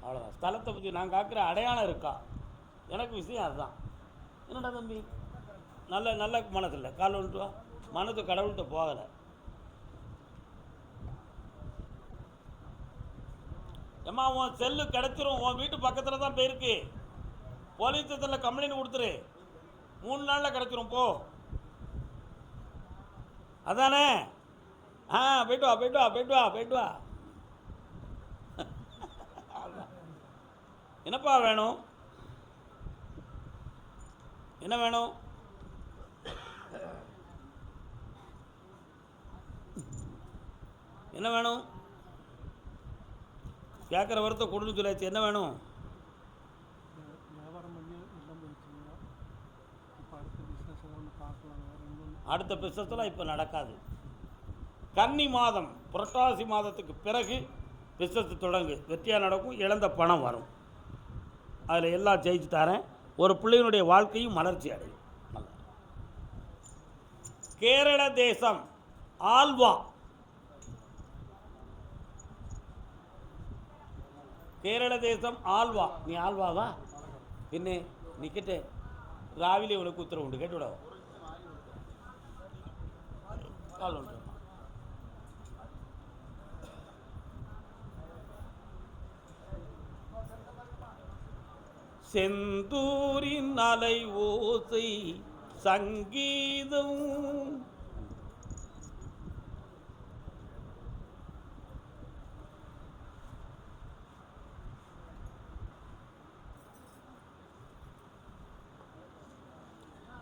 அவ்வளோதான். ஸ்தலத்தை பற்றி நான் காக்கிற அடையாளம் இருக்கா, எனக்கு விஷயம் அதுதான். என்னடா தம்பி, நல்ல நல்ல மனசில்லை, கால் வந்துட்டு வா, மனது கடவுள்கிட்ட போகலை. ஏம்மா உன் செல்லு கிடச்சிரும், உன் வீட்டு பக்கத்தில் தான் போயிருக்கு, போலீஸ் ஸ்டேஷனில் கம்ப்ளைண்ட் கொடுத்துரு, 3 நாளில் கிடச்சிரும், போ. அதானே? போயிட்டு வா போயிட்டு வா போயிட்டு வா போயிட்டு வா. என்னப்பா வேணும், என்ன வேணும்? என்ன வேணும்? கேட்குற வரத்தை கொடுன்னு சொல்லியாச்சு. என்ன வேணும்? அடுத்த பிஸ்னஸ்லாம் இப்போ நடக்காது. கன்னி மாதம் புரட்டாசி மாதத்துக்கு பிறகு பிஸ்னஸ் தொடங்கு, வெற்றியாக நடக்கும், இழந்த பணம் வரும், அதில் எல்லாம் ஜெயிச்சு தரேன். ஒரு பிள்ளையினுடைய வாழ்க்கையும் மலர்ச்சி அடையும். கேரள தேசம் ஆல்வா, കേരള ദേശം ആൽവ. നീ ആൽവാവാ? പിന്നെ നിൽക്കട്ടെ, രാവിലെ ഉനക്ക് ഉത്തരവുണ്ട്, കേട്ടോടോ. ആളുണ്ട്. செந்தூரின் அலை ஓசை சங்கீதம்,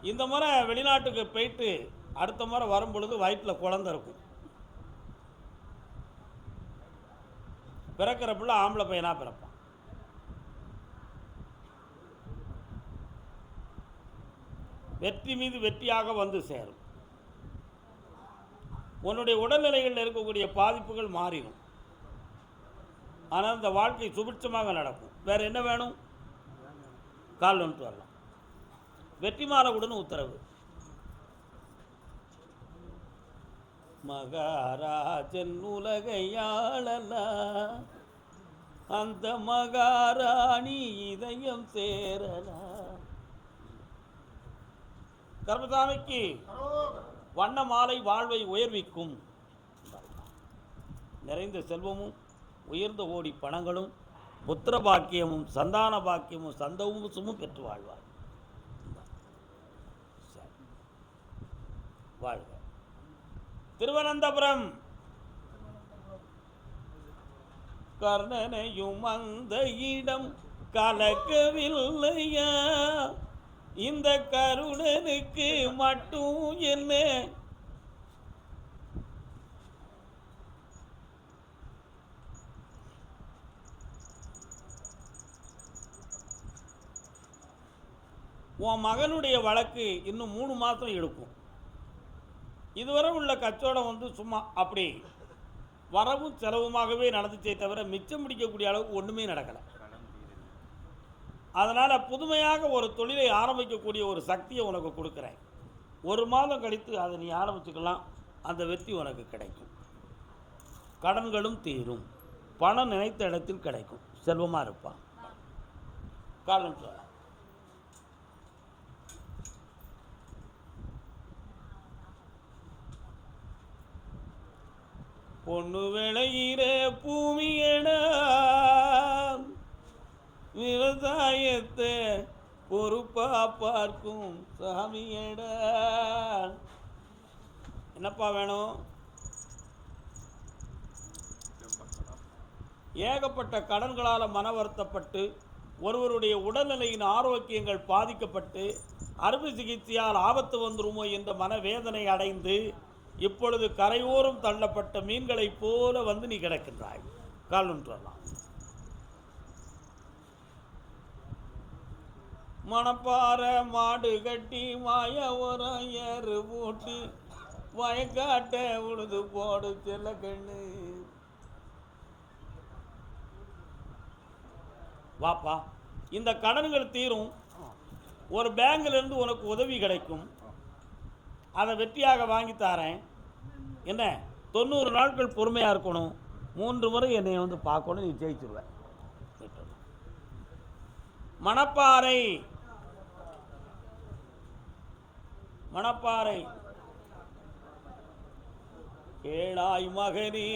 இந்த முறை வெளிநாட்டுக்கு போயிட்டு அடுத்த முறை வரும் பொழுது வயிற்றில் குழந்தை இருக்கும். பிறக்கிற பிள்ளை ஆம்பளை பையனா பிறப்பான். வெற்றி மீது வெற்றியாக வந்து சேரும். உன்னுடைய உடல்நிலைகளில் இருக்கக்கூடிய பாதிப்புகள் மாறிடும். ஆனால் அந்த வாழ்க்கை சுபிட்சமாக நடக்கும். வேறு என்ன வேணும்? கால் வந்துட்டு வரலாம். வெற்றி மாறக்கூடன்னு உத்தரவு. மகாராஜன் உலகையாளலா, அந்த மகாராணி இதயம் சேரலா. கர்மசாமிக்கு வண்ண மாலை வாழ்வை உயர்விக்கும். நிறைந்த செல்வமும் உயர்ந்த ஓடி பணங்களும் புத்திர பாக்கியமும் சந்தான பாக்கியமும் சந்தோஷமும் பெற்று வாழ்வார். வாழ்க. திருவனந்தபுரம் கர்ணனையும் அந்த இடம் கலக்கவில்லையா, இந்த கருணனுக்கு மட்டும் என்ன? உன் மகனுடைய வழக்கு இன்னும் 3 மாதம் எடுக்கும். இதுவரை உள்ள கச்சோடம் சும்மா அப்படி வரவும் செலவுமாகவே நடந்துச்சே தவிர மிச்சம் பிடிக்கக்கூடிய அளவுக்கு ஒன்றுமே நடக்கலை. அதனால் புதுமையாக ஒரு தொழிலை ஆரம்பிக்கக்கூடிய ஒரு சக்தியை உனக்கு கொடுக்குறேன். 1 மாதம் கழித்து அதை நீ ஆரம்பிச்சுக்கலாம். அந்த வெற்றி உனக்கு கிடைக்கும். கடன்களும் தீரும். பணம் நினைத்த இடத்தில் கிடைக்கும். செல்வமாக இருப்பான். காலம் சொல்ல பொண்ணு விளையிற பூமியட, விவசாயத்தை பொறுப்பா பார்க்கும் சாமியட. என்னப்பா வேணும்? ஏகப்பட்ட கடன்களால் மன வருத்தப்பட்டு ஒருவருடைய உடல்நிலையின் ஆரோக்கியங்கள் பாதிக்கப்பட்டு அறுவை சிகிச்சையால் ஆபத்து வந்துருமோ என்ற மனவேதனை அடைந்து இப்பொழுது கரையோரம் தள்ளப்பட்ட மீன்களைப் போல வந்து நீ கிடக்கின்றாய். கால் ஒன்று வரலாம். மணப்பாற மாடு கட்டி மாய உரம் ஏறு போட்டு வயக்காட்ட உழுது போடு செல்ல கண்ணு. வாப்பா, இந்த கடன்கள் தீரும். ஒரு பேங்கிலிருந்து உனக்கு உதவி கிடைக்கும். அதை வெற்றியாக வாங்கி தரேன். என்ன 90 நாட்கள் பொறுமையாக இருக்கணும். 3 முறை என்னை பார்க்கணும். நீ ஜெயிச்சுருவேன். மணப்பாறை மணப்பாறை கேளாய் மகனே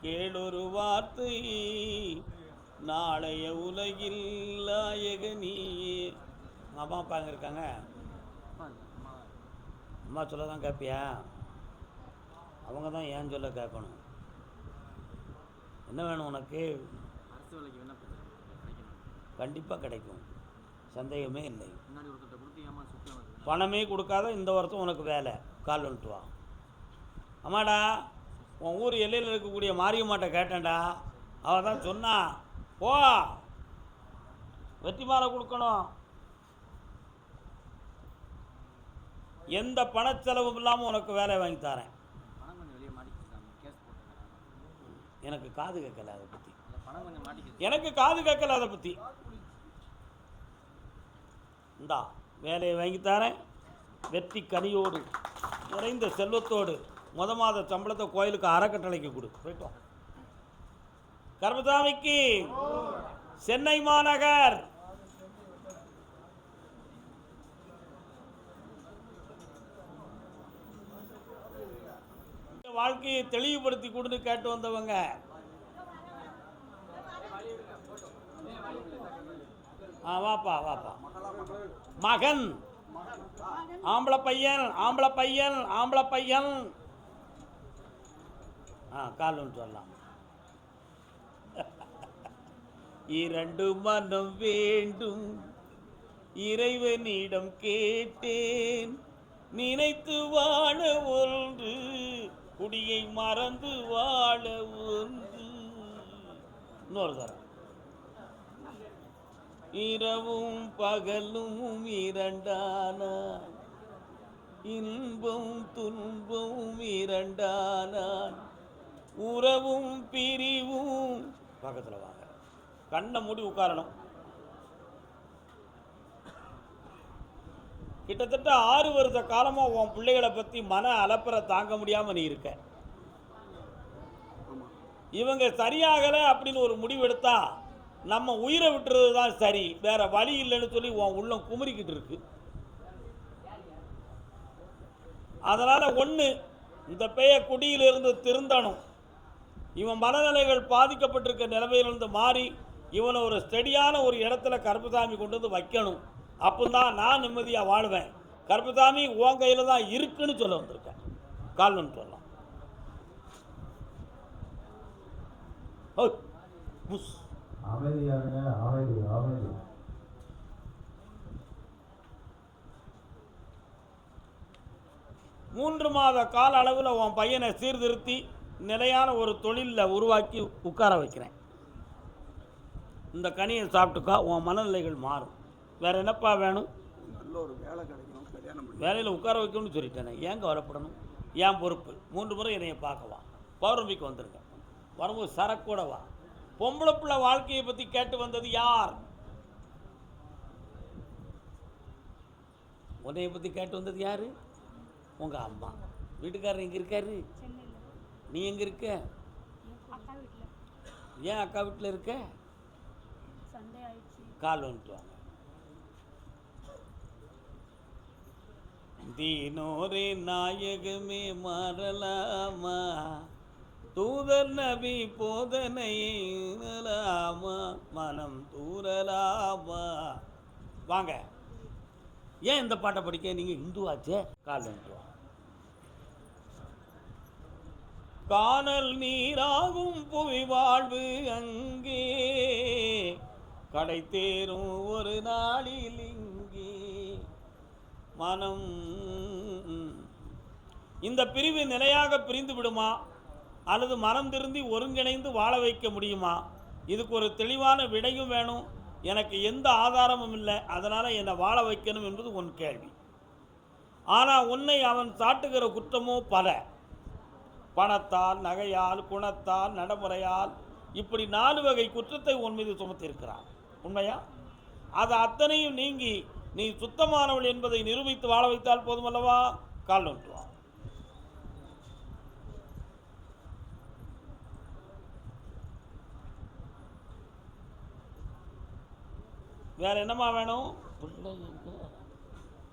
கேளொரு வார்த்தை நாளைய உலகில் நாயகனியே. அம்மா அப்பா அங்கே இருக்காங்க. அம்மா சொல்ல தான் கேட்பியா? அவங்க தான் ஏன் சொல்ல கேட்கணும். என்ன வேணும் உனக்கு? கண்டிப்பாக கிடைக்கும், சந்தேகமே இல்லை. பணமே கொடுக்காத இந்த வருஷம் உனக்கு வேலை. கால் வந்துட்டு வா. அம்மாடா, உன் ஊர் எல்லையில் இருக்கக்கூடிய மாரியம்மாட்ட கேட்டேன்டா. அவள் தான் சொன்னா, போ வெற்றி மாலை கொடுக்கணும், எந்த பணச்செலவும் இல்லாமல் உனக்கு வேலை வாங்கி தரேன். எனக்கு காது கேட்கல அதை பற்றி, எனக்கு காது கேட்கல அதை பற்றி. இந்தா வேலையை வாங்கி தரேன், வெற்றி கனியோடு நிறைந்த செல்வத்தோடு மாத சம்பளத்தை கோயிலுக்கு அறக்கட்டளைக்கு கொடு. போயிட்டோம். கர்மசாமிக்கு சென்னை மாநகர் வாழ்க்கையை தெளிவுபடுத்தி கொடுன்னு கேட்டு வந்தவங்க. வாப்பா வாப்பா. மகன் ஆம்பளை பையன் ஆம்பளை பையன் ஆம்பளை பையன். கால் ஒன்று சொல்லலாம். இரண்டு மனம் வேண்டும் இறைவனிடம் கேட்டேன், நினைத்து வாழ ஒன்று குடியை மறந்து வாழ ஒன்று. இன்னொரு தரம். இரவும் பகலும் இரண்டானா, இன்பம் துன்பம் இரண்டானா, உறவும் பிரிவும். பக்கத்தில் வாங்க, கண்ணை மூடி உட்காரணும். கிட்டத்தட்ட 6 வருஷ காலமாக உன் பிள்ளைகளை பற்றி மன அலப்பறை தாங்க முடியாமல் நீ இருக்க. இவங்க சரியாகலை அப்படின்னு ஒரு முடிவு எடுத்தா நம்ம உயிரை விட்டுறது தான் சரி, வேற வழி இல்லைன்னு சொல்லி உன் உள்ளம் குமுறிக்கிட்டு இருக்கு. அதனால் ஒன்று, இந்த பெய குடியிலிருந்து திருந்தணும். இவன் மனநிலைகள் பாதிக்கப்பட்டிருக்க நிலைமையிலிருந்து மாறி இவனை ஒரு ஸ்டெடியான ஒரு இடத்துல கருப்பசாமி கொண்டு வந்து வைக்கணும். அப்போதான் நான் நிம்மதியாக வாழ்வேன். கருப்பசாமி உன் கையில் தான் இருக்குன்னு சொல்ல வந்திருக்கேன். கால்வன் சொல்லலாம். அமைதியாக அமைதி அமைதி. 3 மாத கால அளவில் உன் பையனை சீர்திருத்தி நிலையான ஒரு தொழிலில் உருவாக்கி உட்கார வைக்கிறேன். இந்த கனியை சாப்பிட்டுக்கா, உன் மனநிலைகள் மாறும். வேறு என்னப்பா வேணும்? நல்ல ஒரு வேலை கிடைக்கணும், கல்யாணம் பண்ணி வேலையில் உட்கார வைக்கணும்னு சொல்லிட்டேனே, ஏங்க வரப்படணும்? ஏன் பொறுப்பு. 3 முறை என்னையை பார்க்கவா, பௌர்ணமிக்கு வந்துருங்க. வரும்போது சரக்கூட வா. பொம்பளை பிள்ளை வாழ்க்கையை பற்றி கேட்டு வந்தது யார்? உன்னையை பற்றி கேட்டு வந்தது யார்? உங்கள் அம்மா. வீட்டுக்காரர் எங்கே இருக்காரு? நீ எங்கே இருக்க? ஏன் அக்கா வீட்டில் இருக்க? கால் வந்துட்டு வாங்க. தீனோரே நாயகமே மாறலாமா, தூதர் நபி போதனையிலாமா, மனம் தூரலாமா. வாங்க. ஏன் இந்த பாட்டை படிக்க? நீங்கள் இந்துவாச்சே. கால் வந்துட்டு வாங்க. காணல் நீராகும் புவி வாழ்வு அங்கே, கடை தேரும் ஒரு நாளில் இங்கே மனம். இந்த பிரிவு நிலையாக பிரிந்து விடுமா அல்லது மனம் திருந்தி ஒருங்கிணைந்து வாழ வைக்க முடியுமா? இதுக்கு ஒரு தெளிவான விடையும் வேணும். எனக்கு எந்த ஆதாரமும் இல்லை, அதனால் என்னை வாழ வைக்கணும் என்பது உன் கேள்வி. ஆனால் உன்னை அவன் சாட்டுகிற குற்றமோ பல. பணத்தால், நகையால், குணத்தால், நடைமுறையால், இப்படி 4 வகை குற்றத்தை உன் மீது சுமத்தியிருக்கிறான். உண்மையா? அது அத்தனையும் நீங்கி நீ சுத்தமானவள் என்பதை நிரூபித்து வாழ வைத்தால் போதுமல்லவா? கால் நோட்டுவா. வேற என்னம்மா வேணும்? பிள்ளை எங்க?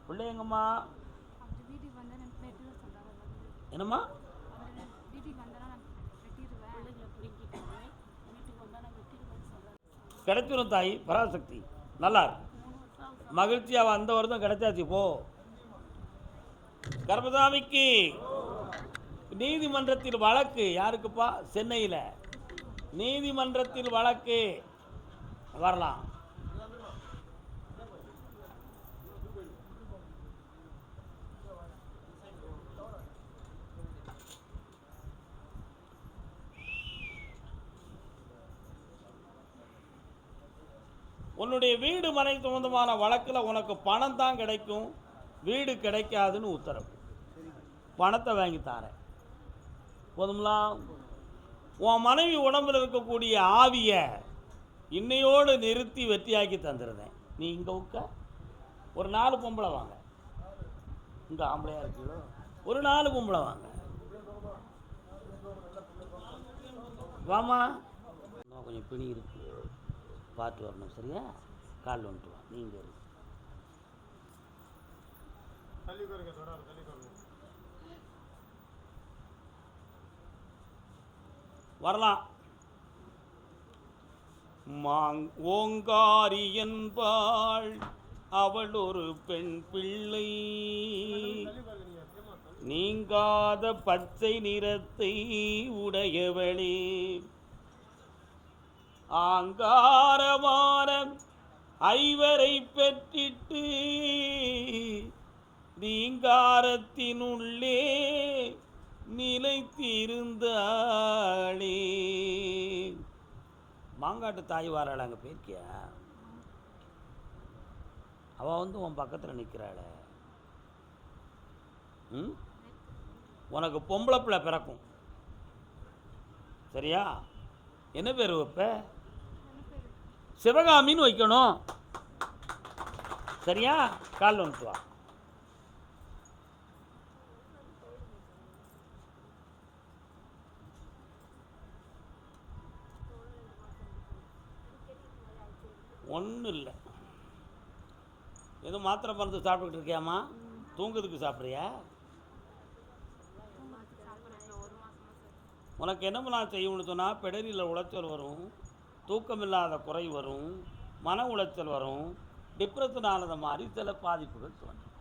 பிள்ளை எங்கம்மா? என்னம்மா? கிடைச்சிரும் தாய், பராசக்தி. நல்லா இருக்கு, மகிழ்ச்சியாக அந்த வருடம் கிடைச்சாச்சு. போ. கர்மசாமிக்கு நீதிமன்றத்தில் வழக்கு. யாருக்குப்பா? சென்னையில் நீதிமன்றத்தில் வழக்கு. வரலாம். உன்னுடைய வீடு மனை சம்பந்தமான வழக்கில் உனக்கு பணம் தான் கிடைக்கும், வீடு கிடைக்காதுன்னு உத்தரவு. பணத்தை வாங்கி தாரேன், போதுங்களா? உன் மனைவி உடம்பில் இருக்கக்கூடிய ஆவியை இன்னையோடு நிறுத்தி வெற்றியாக்கி தந்துடுறேன். நீ இங்கே உட்க. ஒரு 4 பொம்பளை வாங்க. இங்கே ஆம்பளையாக இருக்கீங்களோ? ஒரு 4 பொம்பளை வாங்க. வாமா. இன்னும் கொஞ்சம் பிணி இருக்கு, பார்த்து வரணும். சரியா? கால் வந்துட்டு வா. நீங்கள் இருக்கு. வரலாம். ஓங்காரி என்பாள் அவள் ஒரு பெண் பிள்ளை, நீங்காத பச்சை நிறத்தை உடையவளே, ஆங்காரமான ஐவரை பெற்றிட்டு நீங்காரத்தினுள்ளே நிலைத்திருந்தாளே. மாங்காட்டு தாய் வாராள். அங்கே போயிருக்கியா? அவள் வந்து உன் பக்கத்தில் நிற்கிறாள. உனக்கு பொம்பளை பிள்ளை பிறக்கும். சரியா? என்ன பேர் வைப்ப? சிவகாமின்னு வைக்கணும். சரியா? கால் வந்துட்டு வா. ஒன்றும் இல்லை, எதுவும் மாத்திரை மருந்து சாப்பிட்டுக்கிட்டு இருக்கியாம்மா? தூங்குறதுக்கு சாப்பிட்றியா? உனக்கு என்ன நான் செய்யணும்னு சொன்னால், பிடரியில் உளைச்சல் வரும், தூக்கமில்லாத குறை வரும், மன உளைச்சல் வரும், டிப்ரெஷனானது மாதிரி சில பாதிப்புகள் தோணும்.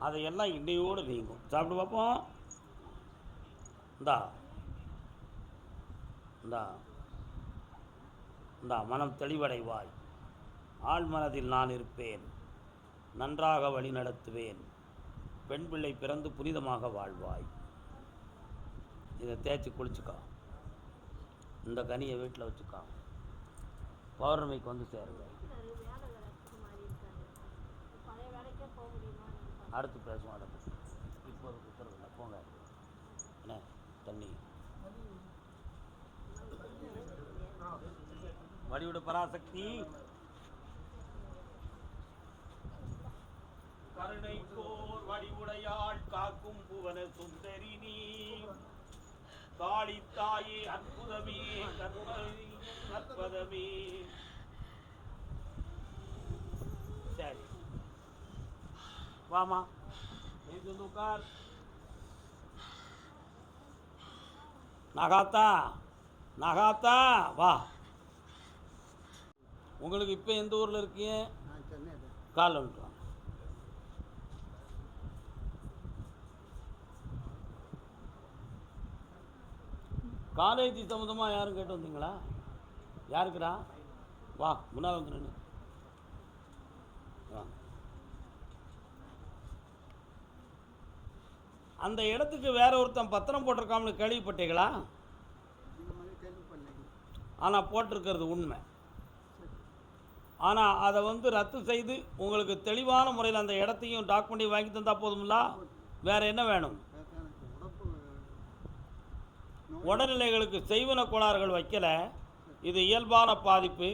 அதையெல்லாம் இன்னையோடு நீங்கும். சாப்பிட்டு பார்ப்போம். இந்தா இந்தா இந்தா. மனம் தெளிவடைவாய். ஆள் மனதில் நான் இருப்பேன், நன்றாக வழி நடத்துவேன், பெண் பிள்ளை பிறந்து புனிதமாக வாழ்வாய். இதை தேய்ச்சி குளிச்சுக்கா. இந்த கனியை வீட்டில் வச்சுக்கா. பௌர்ணமிக்கு வந்து சேருங்க. அடுத்து பேசுவோம். அடுத்து இப்போது உத்தரவில்லை, போங்க. என்ன தண்ணி வடிவுட பராசக்தி. கருணைக்கோர் வடிவுடையாள் காக்கும் புவன சுந்தரி நீ, காளித்தாயே அற்புதமே கற்பனை அற்புதமே. சரி வாமா, உட்கார். நகாத்தா நகாத்தா வா. உங்களுக்கு இப்போ எந்த ஊரில் இருக்கீங்க? கால் வந்துட்டு. காலேஜ் சம்மந்தமாக யாரும் கேட்டு வந்தீங்களா? யாருக்குடா? வா, முன்னால் வந்து நின்று வா. அந்த இடத்துக்கு வேற ஒருத்தன் பத்திரம் போட்டிருக்காமனு கேள்விப்பட்டீங்களா? ஆனால் போட்டிருக்கிறது உண்மை. ஆனால் அதை வந்து ரத்து செய்து உங்களுக்கு தெளிவான முறையில் அந்த இடத்தையும் டாக்குமெண்ட்டையும் வாங்கி தந்தால் போதும்ல. வேறு என்ன வேணும்? உடல்நிலைகளுக்கு செய்வன கோளாறுகள் வைக்கலை. இது இயல்பான பாதிப்பு.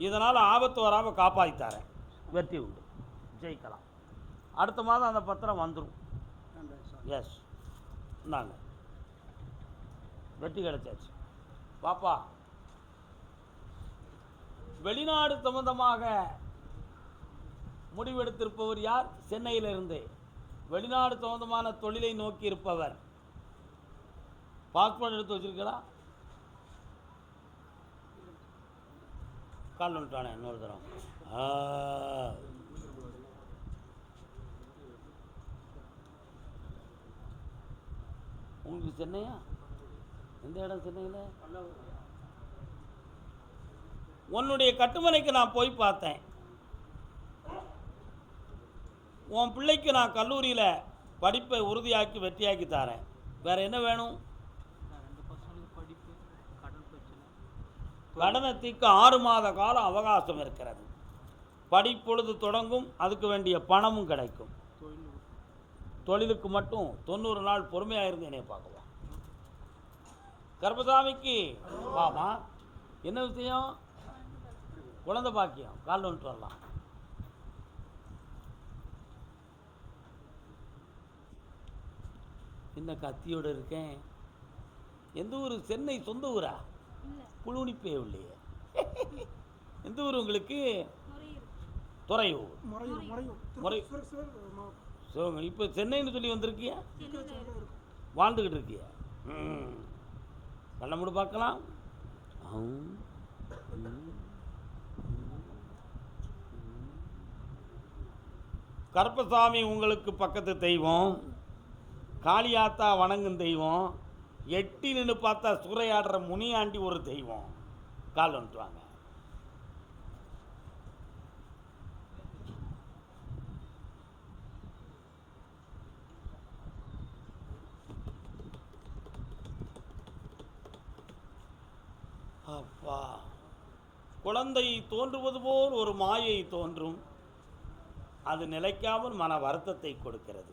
இதனால் ஆபத்து வராமல் காப்பாற்றித்தாரேன். வெற்றி உண்டு, ஜெயிக்கலாம். அடுத்த மாதம் அந்த பத்திரம் வந்துடும். எஸ், இந்தாங்க, வெற்றி கிடைச்சாச்சு. பாப்பா, வெளிநாடு சம்பந்தமாக முடிவெடுத்திருப்பவர் யார்? சென்னையிலிருந்து வெளிநாடு சொந்தமான தொழிலை நோக்கி இருப்பவர். பாஸ்போர்ட் எடுத்து வச்சிருக்கா? கால் வந்துட்டானே இன்னொரு தரம். உங்களுக்கு சென்னையா? எந்த இடம் சென்னையில்? உன்னுடைய கட்டுமனைக்கு நான் போய் பார்த்தேன். உன் பிள்ளைக்கு நான் கல்லூரியில் படிப்பை உறுதியாக்கி வெற்றியாக்கி தரேன். வேறு என்ன வேணும்? கடனை தீர்க்க 6 மாத காலம் அவகாசம் இருக்கிறது. படிப்பொழுது தொடங்கும், அதுக்கு வேண்டிய பணமும் கிடைக்கும். தொழிலுக்கு மட்டும் 90 நாள் பொறுமையாக இருந்து என்னை பார்க்கலாம். கர்பசாமிக்கு வாமா, என்ன விஷயம்? குழந்தை பாக்கியம். கால் வந்துட்டு வரலாம். என்ன கத்தியோடு இருக்கேன்? எந்த ஊர்? சென்னை சொந்த ஊரா? புழுனிப்பே இல்லையே. எந்த ஊர் உங்களுக்கு? துறையூர். இப்போ சென்னைன்னு சொல்லி வந்திருக்கிய, வாழ்ந்துக்கிட்டு இருக்கிய. கண்ண மூடு பார்க்கலாம். கருப்பசாமி உங்களுக்கு பக்கத்து தெய்வம், காளியாத்தா வணங்கும் தெய்வம், எட்டி நின்று பார்த்தா சூறையாடுற முனியாண்டி ஒரு தெய்வம். கால் வந்துட்டுவாங்க. அப்பா, குழந்தை தோன்றுவது போல் ஒரு மாயை தோன்றும். அது நிலைக்காமல் மன வருத்தத்தை கொடுக்கிறது.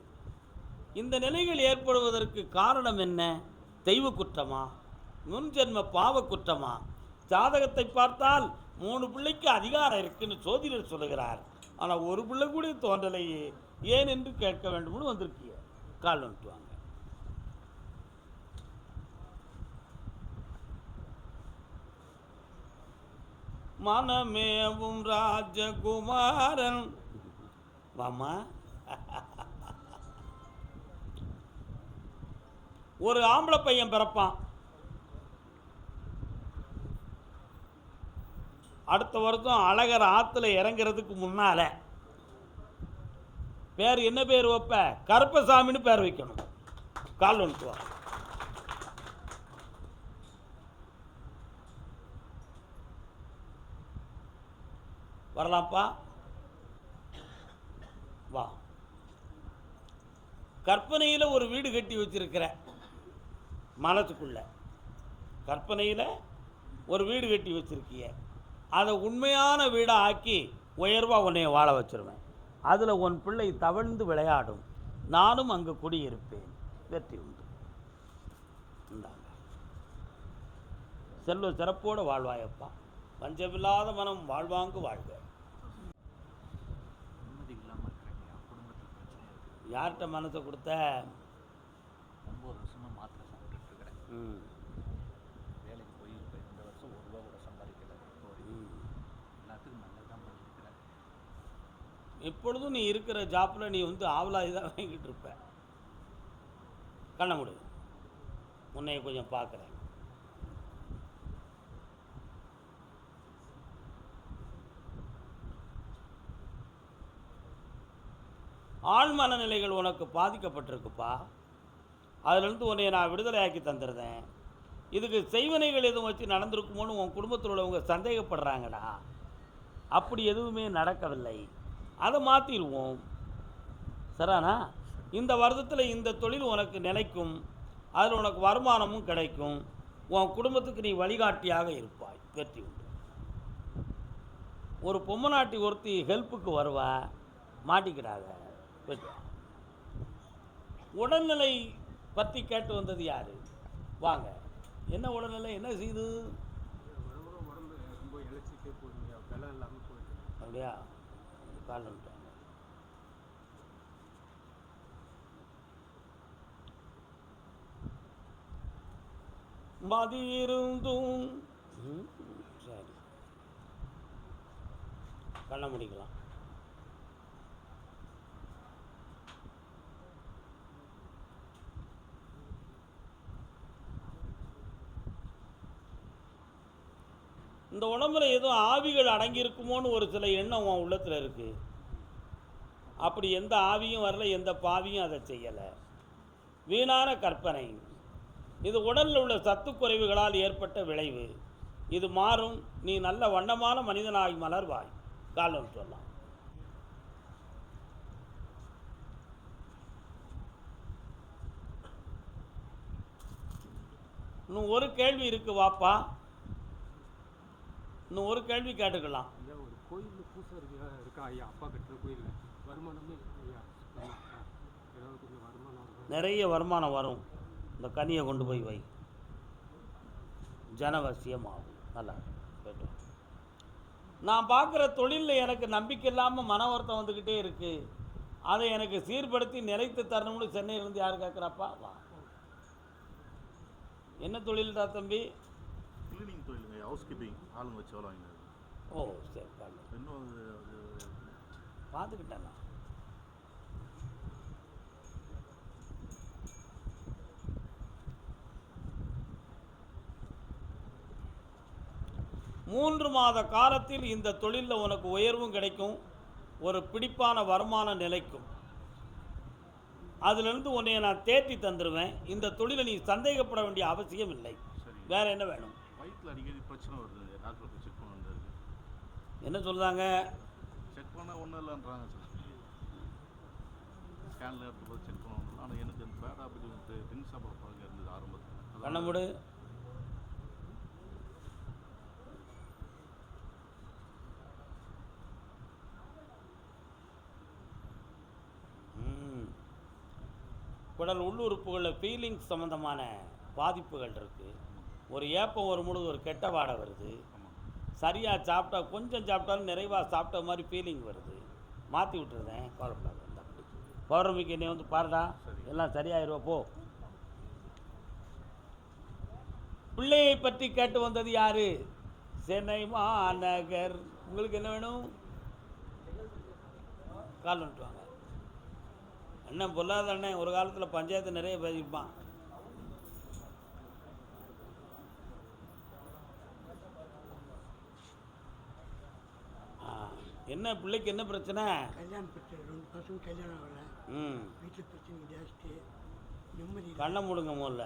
இந்த நிலைகள் ஏற்படுவதற்கு காரணம் என்ன? தெய்வ குற்றமா? முன்ஜென்ம பாவ குற்றமா? ஜாதகத்தை பார்த்தால் 3 பிள்ளைக்கு அதிகாரம் இருக்குன்னு ஜோதிடர் சொல்லுகிறார். ஆனால் ஒரு பிள்ளை கூட தோன்றலையே, ஏன் என்று கேட்க வேண்டும்னு வந்திருக்கிய. கால் வந்துட்டுவாங்க. மனமேவும் ராஜகுமாரன் வாமா. ஒரு ஆம்பளை பையன் பிறப்பான். அடுத்த வருஷம் அழகர் ஆற்றுல இறங்கிறதுக்கு முன்னால பேர் என்ன பேர் வைப்ப? கருப்பசாமின்னு பேர் வைக்கணும். கால் வந்துட்டு வா. வரலாம்ப்பா, வா. கற்பனையில் ஒரு வீடு கட்டி வச்சிருக்கிற, மனசுக்குள்ள கற்பனையில் ஒரு வீடு கட்டி வச்சிருக்கிய, அதை உண்மையான வீடை ஆக்கி உயர்வாக உன்னைய வாழ வச்சிருவேன். அதில் உன் பிள்ளை தவழ்ந்து விளையாடும், நானும் அங்கு குடியிருப்பேன். வெற்றி உண்டு. இந்தாங்க, செல்வ சிறப்போடு வாழ்வாயப்பா. பஞ்சமில்லாத மனம் வாழ்வாங்கு வாழ்க. யார்கிட்ட மனசை கொடுத்த? 9 வருஷமாக மாத்திரை சாப்பிட்டுட்டு இருக்கிறேன். வேலைக்கு போயிருப்பேன். இந்த வருஷம் 1 ரூபா கூட சம்பாதிக்கல. எல்லாத்துக்கும் நல்லது தான் பண்ணியிருக்கிறேன். எப்பொழுதும் நீ இருக்கிற ஜாப்பில் நீ ஆவலாதி தான் வாங்கிட்டு இருப்ப. கண்ண முடி, உன்னை கொஞ்சம் பார்க்குறேன். ஆழ் மனநிலைகள் உனக்கு பாதிக்கப்பட்டிருக்குப்பா. அதிலிருந்து உன்னை நான் விடுதலையாக்கி தந்துடுறேன். இதுக்கு செய்வனைகள் எதுவும் வச்சு நடந்திருக்குமோன்னு உன் குடும்பத்தில் உள்ளவங்க சந்தேகப்படுறாங்கடா. அப்படி எதுவுமே நடக்கவில்லை. அதை மாற்றிடுவோம். சரிண்ணா? இந்த வருடத்தில் இந்த தொழில் உனக்கு நிலைக்கும். அதில் உனக்கு வருமானமும் கிடைக்கும். உன் குடும்பத்துக்கு நீ வழிகாட்டியாக இருப்பாய். வெற்றி உண்டு. ஒரு பொம்மநாட்டி ஒருத்தி ஹெல்ப்புக்கு வருவா, மாட்டிக்கிறாங்க. உடல்நிலை பற்றி கேட்டு வந்தது யாரு? வாங்க. என்ன உடல்நிலை, என்ன செய்யுது? அப்படியா? கால் வந்துட்டாங்க. மதியிருந்தும் சரி, கண்ண முடிக்கலாம். இந்த உடம்புல எதுவும் ஆவிகள் அடங்கியிருக்குமோன்னு ஒரு சில எண்ணம் உன் உள்ளத்தில் இருக்குது. அப்படி எந்த ஆவியும் வரல, எந்த பாவியும் அதை செய்யலை. வீணான கற்பனை. இது உடலில் உள்ள சத்து குறைவுகளால் ஏற்பட்ட விளைவு. இது மாறும். நீ நல்ல வண்ணமான மனிதனாய் மலர்வாய். காலம் சொல்லலாம். இன்னும் ஒரு கேள்வி இருக்கு வாப்பா, இன்னும் ஒரு கேள்வி கேட்டுக்கலாம். ஐயா ஒரு கோயிலில் பூசாரியா இருக்கா ஐயா, அப்பா கட்டுற கோயிலில் வருமானமே ஐயா ஏதாவது கொஞ்சம் வருமானம் வரும்? நிறைய வருமானம் வரும். இந்த கனியை கொண்டு போய் வை, ஜனவசியமாகும். நல்லா கேட்டு. நான் பார்க்குற தொழிலில் எனக்கு நம்பிக்கை இல்லாமல் மன வருத்தம் வந்துக்கிட்டே இருக்குது. அதை எனக்கு சீர்படுத்தி நிலைத்து தரணும்னு சென்னையிலேருந்து யார் கேட்குறாப்பா? வா. என்ன தொழில்டா தம்பி? கிளீனிங் தொழிலுங்க, ஹவுஸ் கீப்பிங், ஆளுங்க வச்சு வேலை வாங்கினது. ஓ சரி, இன்னும் பார்த்துக்கிட்டேன் நான். மூன்று மாத காலத்தில் இந்த தொழிலில் உனக்கு உயர்வும் கிடைக்கும், ஒரு பிடிப்பான வருமானம் நிலைக்கும். அதிலிருந்து உன்னை நான் தேற்றி தந்துடுவேன். இந்த தொழிலை நீ சந்தேகப்பட வேண்டிய அவசியம் இல்லை. வேற என்ன வேணும்? வயிற்றில் அடிக்கடி பிரச்சனை வருது, டாக்டர் போய் செக் பண்ண வந்திருக்கு. என்ன சொல்கிறாங்க? செக் பண்ணால் ஒன்றும் இல்லைன்றாங்க சார். ஸ்கேனில் எடுத்து போய் செக் பண்ண வந்தோம். ஆனால் எனக்கு அந்த பேட் ஆப்பர்ச்சுனிட்டி திங்ஸ் சாப்பிட பழக்கம் இருந்தது ஆரம்பத்தில். கண்ண மூடு. குடல் உள்ளுறுப்புகளில் ஃபீலிங்ஸ் சம்மந்தமான பாதிப்புகள் இருக்குது. ஒரு ஏப்பம் ஒரு முழுது ஒரு கெட்ட வாடை வருது. சரியாக சாப்பிட்டா, கொஞ்சம் சாப்பிட்டாலும் நிறைவாக சாப்பிட்ட மாதிரி ஃபீலிங் வருது. மாற்றி விட்டுருந்தேன், கவலைப்படாது. பௌர்ணமிக்கு என்னை வந்து பாருடா, எல்லாம் சரியாயிருவா போ. பிள்ளையை பற்றி கேட்டு வந்தது யாரு? சென்னை மாநகர். உங்களுக்கு என்ன வேணும்? கால் வந்துட்டு வாங்க. அண்ணன் பொல்லாத அண்ணன், ஒரு காலத்தில் பஞ்சாயத்து நிறைய பேசியிருப்பான். என்ன பிள்ளைக்கு என்ன பிரச்சனை? கல்யாணம் பிரச்சனை, 2 பசங்க கல்யாணம் ஆகலை. வீட்டில் பிரச்சனை ஜாஸ்தி, நிம்மதி. கண்ணை மூடுங்க முதல்ல.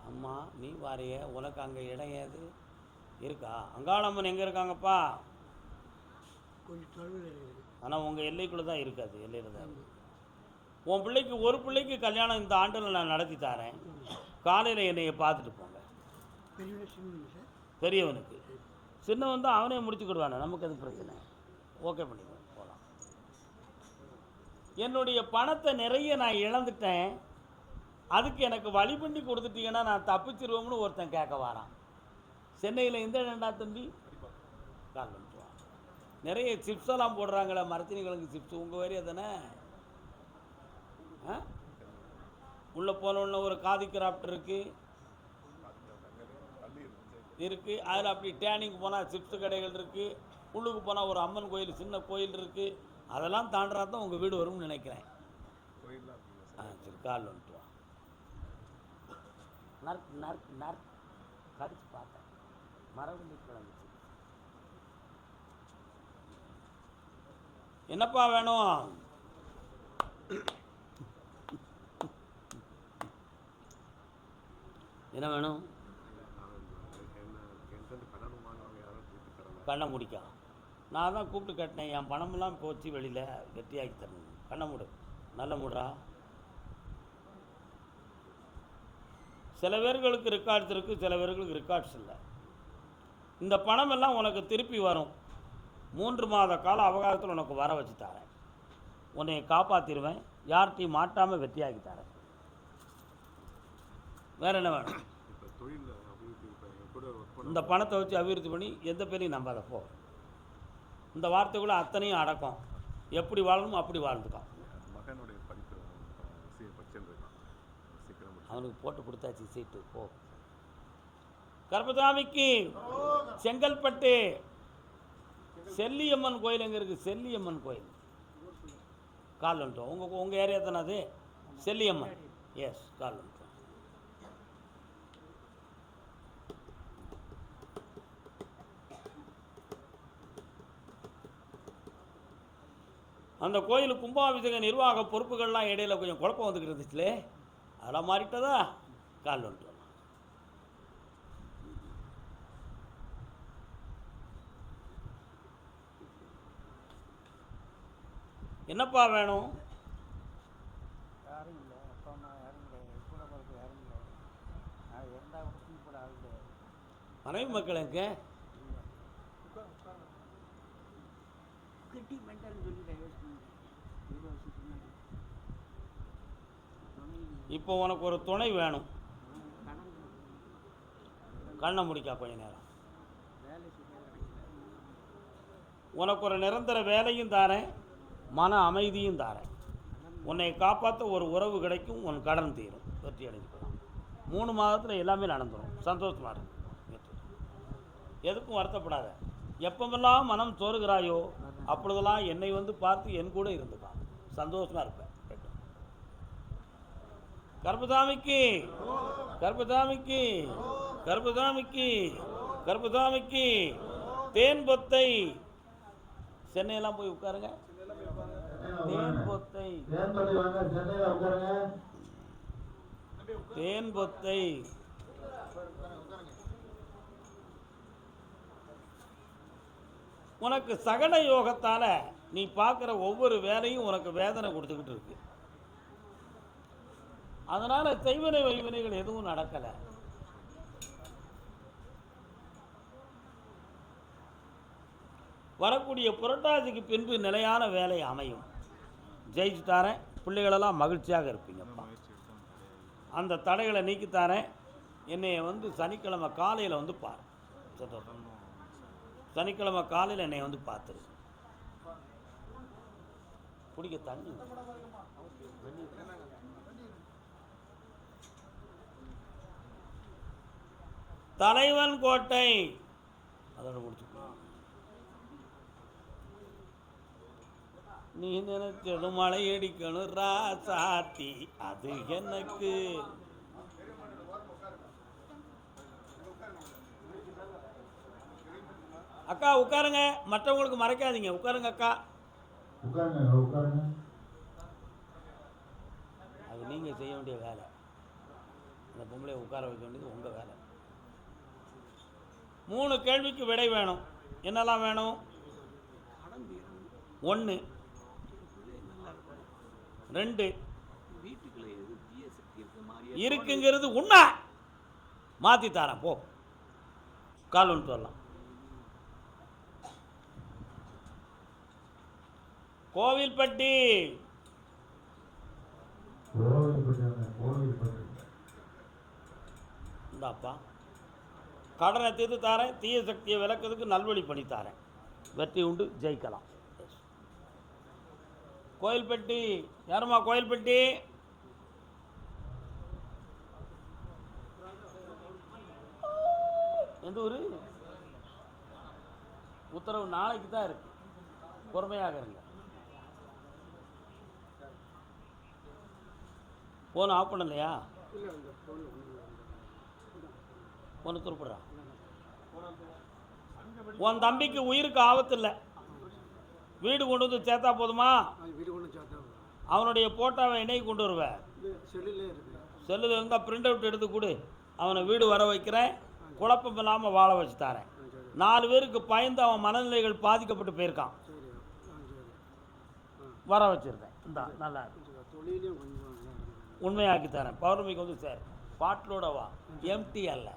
அம்மா நீ வாரிய, உனக்கு அங்கே இடம் ஏது இருக்கா? அங்காளம்மன் எங்கே இருக்காங்கப்பா? கொஞ்சம் தொலைவில் இருக்குது. ஆனால் உங்கள் எல்லைக்குள்ளே தான் இருக்காது, எல்லையில் தான் இருக்குது. உன் பிள்ளைக்கு, ஒரு பிள்ளைக்கு கல்யாணம் இந்த ஆண்டில் நான் நடத்தி தரேன். காலையில் என்னையை பார்த்துட்டு போங்க. பெரியவனே சின்னவங்க சார்? பெரியவனுக்கு. சின்னவன் தான் அவனே முடிச்சுக்கிடுவானே, நமக்கு அது பிரச்சனை. ஓகே பண்ணிக்குவோம், போகலாம். என்னுடைய பணத்தை நிறைய நான் இழந்துட்டேன். அதுக்கு எனக்கு வழி பண்ணி கொடுத்துட்டீங்கன்னா நான் தப்பிச்சிருவோம்னு ஒருத்தன் கேட்க வரான். சென்னையில் எந்த இடம்டா தம்பி? கால் பண்ணிட்டு வா. நிறைய சிப்ஸ் எல்லாம் போடுறாங்களே, மரத்தினி கிழங்கு சிப்ஸ். உங்கள் வரையே தானே? உள்ளே போனோன்னு ஒரு காதி கிராஃப்ட் இருக்குது. அதில் அப்படி டேனிங் போனால் சிப்ஸ் கடைகள் இருக்குது. உள்ளுக்கு போனால் ஒரு அம்மன் கோயில், சின்ன கோயில் இருக்குது. அதெல்லாம் தாண்டா தான் உங்கள் வீடு வரும்னு நினைக்கிறேன். சரி, கால் வந்துட்டு வா. நர்க் நர்க் நர்க் கடிச்சு பார்த்தேன், மரபு கிளம்பிச்சு. என்னப்பா வேணும்? என்ன வேணும்? கண்ணை முடிக்கா. நான் தான் கூப்பிட்டு கட்டினேன். என் பணமெல்லாம் போச்சு, வெளியில் வெட்டியாக்கி தரணும். கண்ணை மூடு, நல்ல மூடுறா. சில பேர்களுக்கு ரெக்கார்ட்ஸ் இருக்குது, சில பேர்களுக்கு ரெக்கார்ட்ஸ் இல்லை. இந்த பணமெல்லாம் உனக்கு திருப்பி வரும். 3 மாத கால அவகாசத்தில் உனக்கு வர வச்சு தரேன். உன்னை காப்பாற்றிடுவேன். யார்கிட்டையும் மாட்டாமல் வெற்றியாக்கி தரேன். வேறு என்ன வேணும்? இந்த பணத்தை வச்சு அபிவிருத்தி பண்ணி எந்த பேரையும் நம்பாத போ. இந்த வார்த்தைக்குள்ளே அத்தனையும் அடக்கம். எப்படி வாழணும் அப்படி வாழ்ந்துக்கான். அவனுக்கு போட்டு கொடுத்தாச்சு சீட்டு, போ. கர்பசாமிக்கு செங்கல்பட்டு செல்லியம்மன் கோயில் எங்கே இருக்குது? செல்லியம்மன் கோயில். கால் வந்துட்டோம். உங்கள் ஏரியா தானே அது? செல்லியம்மன். எஸ், கால் வந்துட்டோம். அந்த கோயில் கும்பாபிஷேக நிர்வாக பொறுப்புகள்லாம் இடையில கொஞ்சம் குழப்பம் வந்துக்கிட்டு இருந்துச்சுலே, அதெல்லாம் மாறிட்டதா? கால் வந்துட்டு வரலாம். என்னப்பா வேணும்? யாரும் இல்லை, அப்பா அம்மா யாரும் இல்லை, கூட பிறகு யாரும் இல்லை. நான் இருந்தால் கூட தூக்கி போட ஆள் இல்லை. மனைவி மக்கள் எங்க? கட்டி மென்டல்னு சொல்லி டைவர்ஸ் பண்ணி 20 வருஷத்துக்கு முன்னாடி. இப்போ உனக்கு ஒரு துணை வேணும். கடன் கண்ணை முடிக்கா கொஞ்ச நேரம். வேலை சரியாக கிடைக்கல. உனக்கு ஒரு நிரந்தர வேலையும் தாரேன், மன அமைதியும் தாரேன். உன்னை காப்பாற்ற ஒரு உறவு கிடைக்கும், உன் கடன் தீரும், வெற்றி அடைஞ்சுக்கலாம். 3 மாதத்தில் எல்லாமே நடந்துடும். சந்தோஷமாக இருக்கும். எதுக்கும் வருத்தப்படாத. எப்பமெல்லாம் மனம் சோறுகிறாயோ அப்பொழுதெல்லாம் என்னை வந்து பார்த்து என் கூட இருந்துக்கான். சந்தோஷமாக இருப்பேன். கர்பதாமிக்கு கர்பதாமிக்கு கர்பதாமிக்கு கர்பதாமிக்கு தேன் பொத்தை. சென்னையெல்லாம் போய் உட்காருங்க. தேன் பொத்தை தேன் பொத்தை. உனக்கு சகன யோகத்தால் நீ பார்க்குற ஒவ்வொரு வேலையும் உனக்கு வேதனை கொடுத்துக்கிட்டு இருக்கு. அதனால் செய்வினை வைவினைகள் எதுவும் நடக்கலை. வரக்கூடிய புரட்டாசிக்கு பின்பு நிலையான வேலை அமையும். ஜெயிச்சுத்தாரேன். பிள்ளைகளெல்லாம் மகிழ்ச்சியாக இருப்பீங்கப்பா. அந்த தடைகளை நீக்கித்தாரேன். என்னைய வந்து சனிக்கிழமை காலையில் வந்து பாரு. சனிக்கிழமை காலையில் என்னை வந்து பார்த்துரு. குடிக்க தண்ணி. தலைவன் கோட்டை அதோட முடிச்சு. நீ நினைச்சது மழை அடிக்கணும் ராசாத்தி, அது எனக்கு. அக்கா உட்காருங்க, மற்றவங்களுக்கு மறைக்காதீங்க. உட்காருங்க அக்கா. அது நீங்கள் செய்ய வேண்டிய வேலை. அந்த பொம்பளையை உட்கார வைக்க வேண்டியது உங்கள் வேலை. 3 கேள்விக்கு விடை வேணும். என்னெல்லாம் வேணும்? 1 2 வீட்டுக்குள்ள எது தீய சக்தி இருக்க மாதிரி இருக்குங்கிறது உண்மை. மாற்றி தரேன் போ. கால் வந்துட்டு வரலாம். கோவில்பட்டி இந்தாப்பா. கடனை தீர்த்து தாரேன். தீய சக்தியை விளக்கிறதுக்கு நல்வழி பண்ணி தாரேன். வெற்றி உண்டு, ஜெயிக்கலாம். கோயில்பட்டி யாருமா? கோயில்பட்டி எந்த ஊர்? உத்தரவு நாளைக்கு தான் இருக்கு. பொறுமையாக இருங்க. ஃபோன் ஆஃப் பண்ணலையா? ஃபோனை துருப்பிடுறா. உன் தம்பிக்கு உயிருக்கு ஆபத்து இல்லை. வீடு கொண்டு வந்து சேர்த்தா போதுமா? வீடு கொண்டு சேர்த்தா அவனுடைய போட்டோவை இணைக்கு கொண்டு வருவேன். செல்லில் இருந்தால் பிரிண்ட் அவுட் எடுத்து கொடு. அவனை வீடு வர வைக்கிறேன். குழப்பம் இல்லாமல் வாழ வச்சு தரேன். 4 பேருக்கு பயந்து அவன் மனநிலைகள் பாதிக்கப்பட்டு போயிருக்கான். வர வச்சுருக்கேன். இந்தா நல்லா தொழிலையும் கொஞ்சம் உண்மையாக்கி தரேன். பௌர்ணமிக்கு வந்து சார் பாட்டிலோட வா, எம்டி அல்ல.